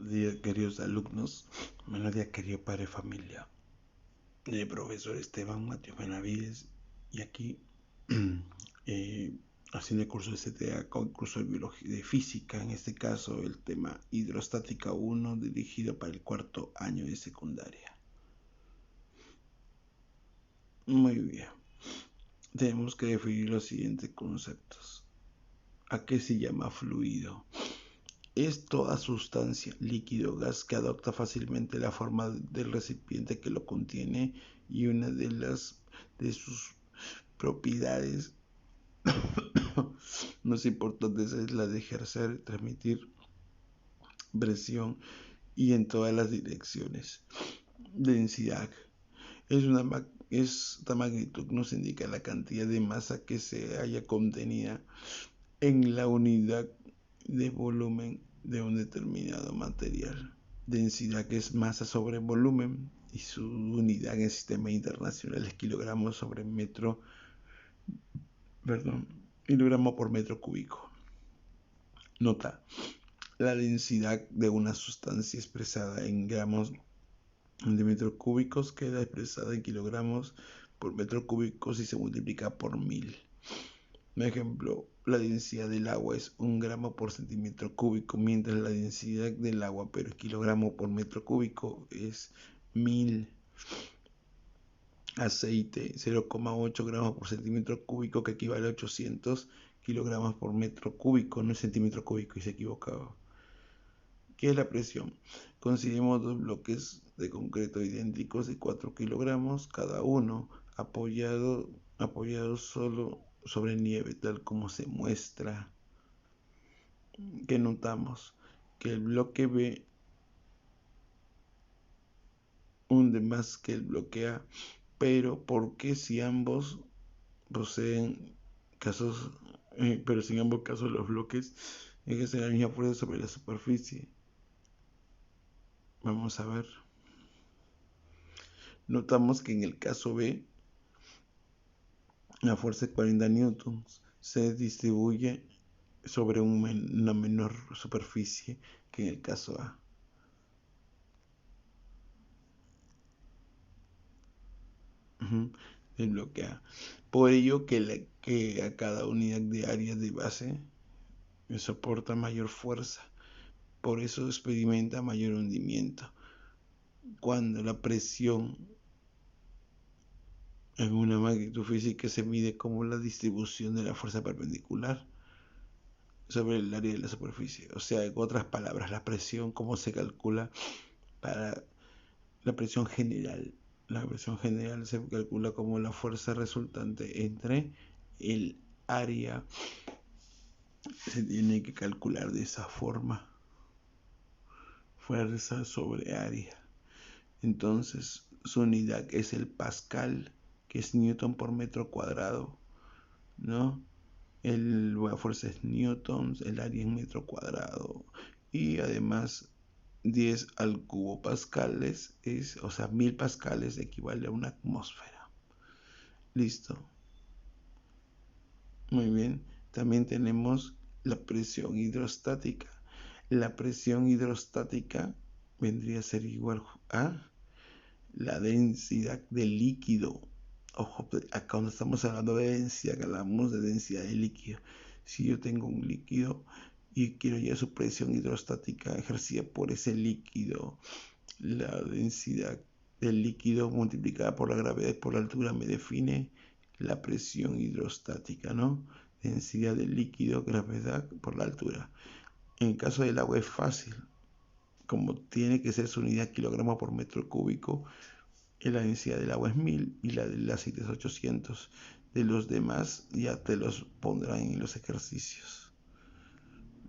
Día, queridos alumnos, buenos días, querido padre de familia, el profesor Esteban Mateo Benavides, y aquí eh, haciendo el curso de CTA con el curso de biología, de física, en este caso el tema hidrostática 1, dirigido para el cuarto año de secundaria. Muy bien, tenemos que definir los siguientes conceptos. ¿A qué se llama fluido? Es toda sustancia, líquido, gas que adopta fácilmente la forma del recipiente que lo contiene, y una de sus propiedades más importantes es la de ejercer, transmitir presión y en todas las direcciones. Densidad. Esta magnitud nos indica la cantidad de masa que se haya contenida en la unidad de volumen de un determinado material. Densidad, que es masa sobre volumen, y su unidad en el sistema internacional es kilogramo por metro cúbico. Nota: la densidad de una sustancia expresada en gramos de metros cúbicos queda expresada en kilogramos por metro cúbico si se multiplica por 1000. Por ejemplo, la densidad del agua es 1 gramo por centímetro cúbico, mientras la densidad del agua, pero kilogramo por metro cúbico, es 1000. Aceite, 0,8 gramos por centímetro cúbico, que equivale a 800 kilogramos por metro cúbico, no es centímetro cúbico, y se equivocaba. ¿Qué es la presión? Consideremos dos bloques de concreto idénticos de 4 kilogramos cada uno, apoyados solo sobre nieve, tal como se muestra. ¿Qué notamos? Que el bloque B hunde más que el bloque A. Pero ¿por qué si ambos poseen casos, pero si en ambos casos los bloques ejercen la misma fuerza sobre la superficie? Vamos a ver. Notamos que en el caso B, la fuerza de 40 newtons se distribuye sobre una menor superficie que en el caso A. El bloque A. Por ello que a cada unidad de área de base soporta mayor fuerza. Por eso experimenta mayor hundimiento. Cuando la presión en una magnitud física se mide como la distribución de la fuerza perpendicular sobre el área de la superficie. O sea, en otras palabras, la presión, ¿cómo se calcula? Para la presión general. La presión general se calcula como la fuerza resultante entre el área. Se tiene que calcular de esa forma. Fuerza sobre área. Entonces, su unidad es el pascal, que es newton por metro cuadrado, ¿no? La fuerza es newtons, el área en metro cuadrado, y además 10 al cubo pascales, o sea, 1000 pascales equivale a una atmósfera. Listo. Muy bien. También tenemos la presión hidrostática. La presión hidrostática vendría a ser igual a la densidad del líquido. Ojo, acá cuando estamos hablando de densidad, hablamos de densidad de líquido. Si yo tengo un líquido y quiero ya su presión hidrostática ejercida por ese líquido, la densidad del líquido multiplicada por la gravedad y por la altura me define la presión hidrostática, ¿no? Densidad del líquido, gravedad por la altura. En el caso del agua es fácil, como tiene que ser su unidad kilogramo por metro cúbico. La densidad del agua es 1000 y la del aceite es 800. De los demás ya te los pondrán en los ejercicios,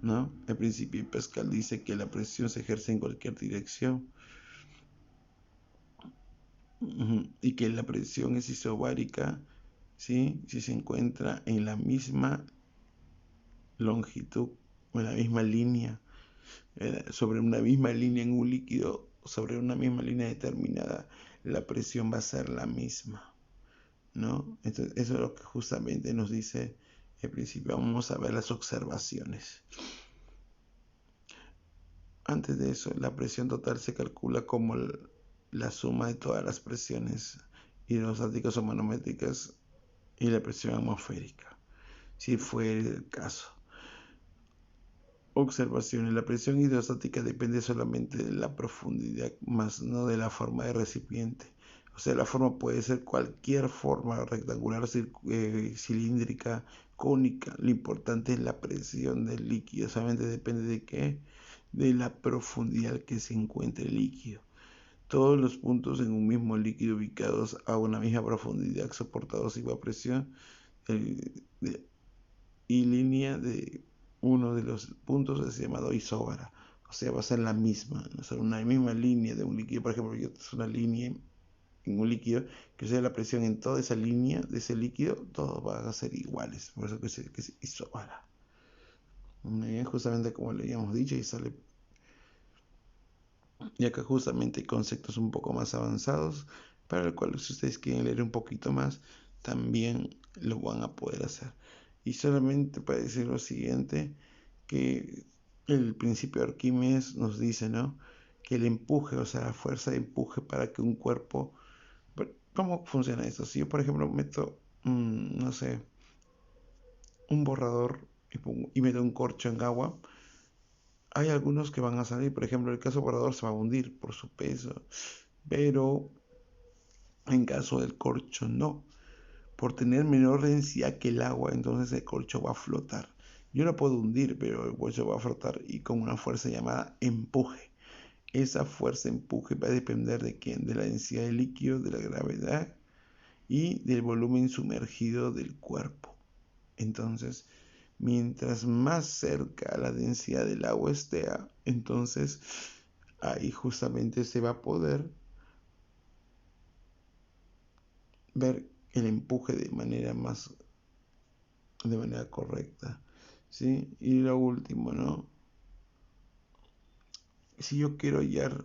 ¿no? El principio de Pascal dice que la presión se ejerce en cualquier dirección, y que la presión es isobárica, ¿sí? Si se encuentra en la misma longitud o en la misma línea, sobre una misma línea en un líquido, sobre una misma línea determinada, la presión va a ser la misma, ¿no? Entonces, eso es lo que justamente nos dice el principio. Vamos a ver las observaciones. Antes de eso, la presión total se calcula como la suma de todas las presiones hidrostáticas o manométricas y la presión atmosférica, si fuera el caso. Observaciones. La presión hidrostática depende solamente de la profundidad, más no de la forma de recipiente. O sea, la forma puede ser cualquier forma, rectangular, cilíndrica, cónica. Lo importante es la presión del líquido. Solamente depende de qué, de la profundidad que se encuentre el líquido. Todos los puntos en un mismo líquido ubicados a una misma profundidad soportados a igual presión y línea de uno de los puntos es llamado isóbara. O sea, va a ser la misma, o sea, una misma línea de un líquido. Por ejemplo, yo es una línea en un líquido que sea la presión en toda esa línea de ese líquido, todos van a ser iguales. Por eso que es isóbara. Muy bien, justamente como le habíamos dicho, y sale. Y acá justamente hay conceptos un poco más avanzados, para el cual si ustedes quieren leer un poquito más, también lo van a poder hacer. Y solamente para decir lo siguiente, que el principio de Arquímedes nos dice, ¿no? Que el empuje, o sea, la fuerza de empuje para que un cuerpo... ¿Cómo funciona esto? Si yo, por ejemplo, meto, no sé, un borrador y meto un corcho en agua, hay algunos que van a salir. Por ejemplo, el caso borrador se va a hundir por su peso, pero en caso del corcho no. Por tener menor densidad que el agua, entonces el corcho va a flotar. Yo lo puedo hundir, pero el corcho va a flotar y con una fuerza llamada empuje. Esa fuerza empuje va a depender de quién, de la densidad del líquido, de la gravedad y del volumen sumergido del cuerpo. Entonces, mientras más cerca a la densidad del agua esté, entonces ahí justamente se va a poder ver el empuje de manera correcta, ¿sí? Y lo último, ¿no? Si yo quiero hallar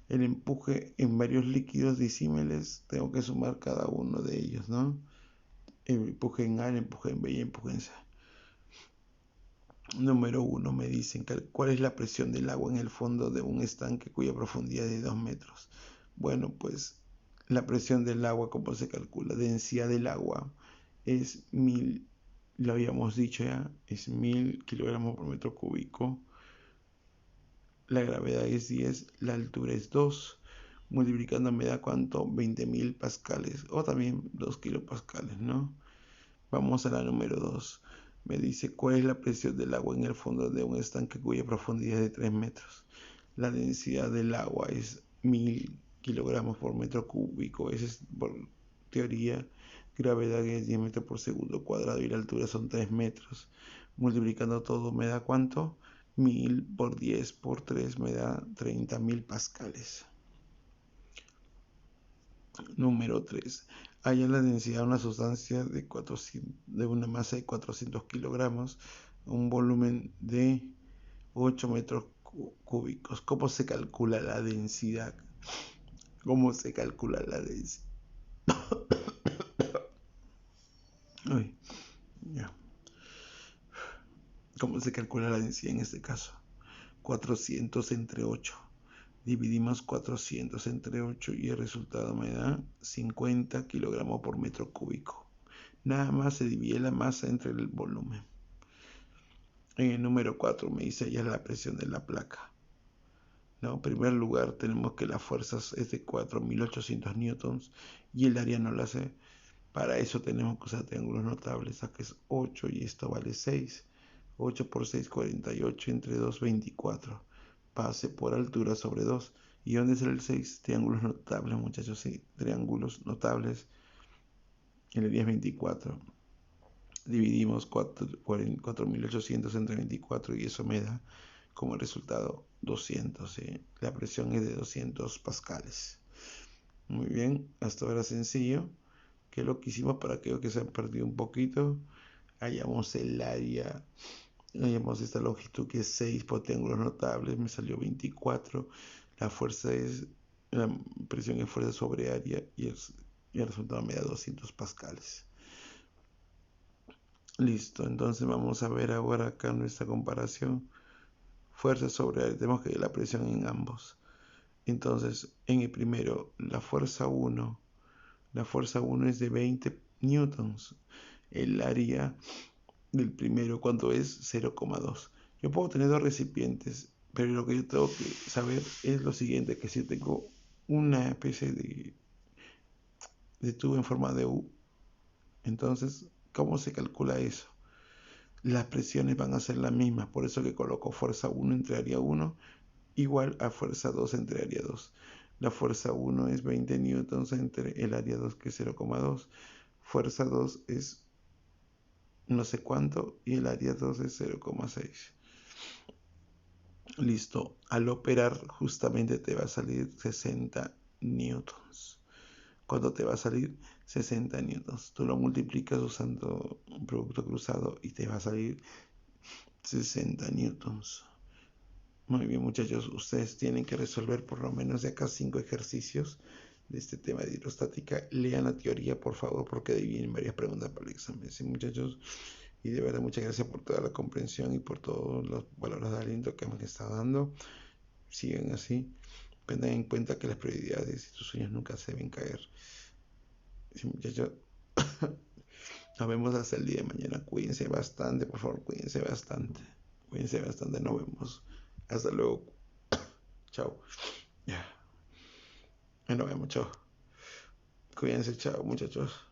el empuje en varios líquidos disímiles, tengo que sumar cada uno de ellos, ¿no? El empuje en A, el empuje en B y el empuje en C. Número 1, me dicen cuál es la presión del agua en el fondo de un estanque cuya profundidad es de 2 metros. Bueno, pues la presión del agua, ¿cómo se calcula? Densidad del agua es 1000, lo habíamos dicho ya, es 1000 kilogramos por metro cúbico. La gravedad es 10, la altura es 2. Multiplicando me da cuánto, 20.000 pascales o también 2 kilopascales, ¿no? Vamos a la número 2. Me dice cuál es la presión del agua en el fondo de un estanque cuya profundidad es de 3 metros. La densidad del agua es 1000 kilogramos por metro cúbico. Esa es por teoría. Gravedad es 10 metros por segundo cuadrado y la altura son 3 metros. Multiplicando todo me da cuánto. 1000 por 10 por 3 me da 30.000 pascales. Número 3. Halla la densidad de una sustancia de una masa de 400 kilogramos, un volumen de 8 metros cúbicos. ¿Cómo se calcula la densidad? ¿Cómo se calcula la densidad? Ay, ya. ¿Cómo se calcula la densidad en este caso? 400 entre 8. Dividimos 400 entre 8 y el resultado me da 50 kilogramos por metro cúbico. Nada más se divide la masa entre el volumen. En el número 4 me dice ya la presión de la placa. ¿No? En primer lugar tenemos que la fuerza es de 4.800 newtons y el área no la sé. Para eso tenemos que usar triángulos notables. Acá es 8 y esto vale 6. 8 por 6, 48, entre 2, 24. Pase por altura sobre 2. ¿Y dónde es el 6? Triángulos notables, muchachos, sí. Triángulos notables. El área es 24. Dividimos 4.800 entre 24 y eso me da como resultado 200. ¿Sí? La presión es de 200 pascales. Muy bien, hasta ahora sencillo. ¿Qué es lo que hicimos para aquellos que se han perdido un poquito? Hallamos el área, hallamos esta longitud que es 6 por triángulos notables, me salió 24. La fuerza es, la presión es fuerza sobre área y el resultado me da 200 pascales. Listo, entonces vamos a ver ahora acá nuestra comparación. fuerza sobre área, tenemos que ver la presión en ambos. Entonces, en el primero, la fuerza 1 es de 20 newtons. El área del primero, ¿cuánto es? 0,2. Yo puedo tener dos recipientes, pero lo que yo tengo que saber es lo siguiente, que si tengo una especie de tubo en forma de U, entonces, ¿cómo se calcula eso? Las presiones van a ser las mismas, por eso que coloco fuerza 1 entre área 1 igual a fuerza 2 entre área 2. La fuerza 1 es 20 newtons entre el área 2, que es 0,2. Fuerza 2 es no sé cuánto y el área 2 es 0,6. Listo. Al operar justamente te va a salir 60 newtons. ¿Cuánto te va a salir? 60 newtons. Tú lo multiplicas usando un producto cruzado y te va a salir 60 newtons. Muy bien, muchachos, ustedes tienen que resolver por lo menos de acá 5 ejercicios de este tema de hidrostática. Lean la teoría, por favor, porque ahí vienen varias preguntas para el examen. Sí, muchachos, y de verdad muchas gracias por toda la comprensión y por todos los valores de aliento que me estado dando. Sigan así. Tengan en cuenta que las prioridades y tus sueños nunca se deben caer. Sí, muchachos, nos vemos hasta el día de mañana. Cuídense bastante, por favor, cuídense bastante. Cuídense bastante, nos vemos. Hasta luego. Chao. Ya. Nos vemos, chao. Cuídense, chao, muchachos.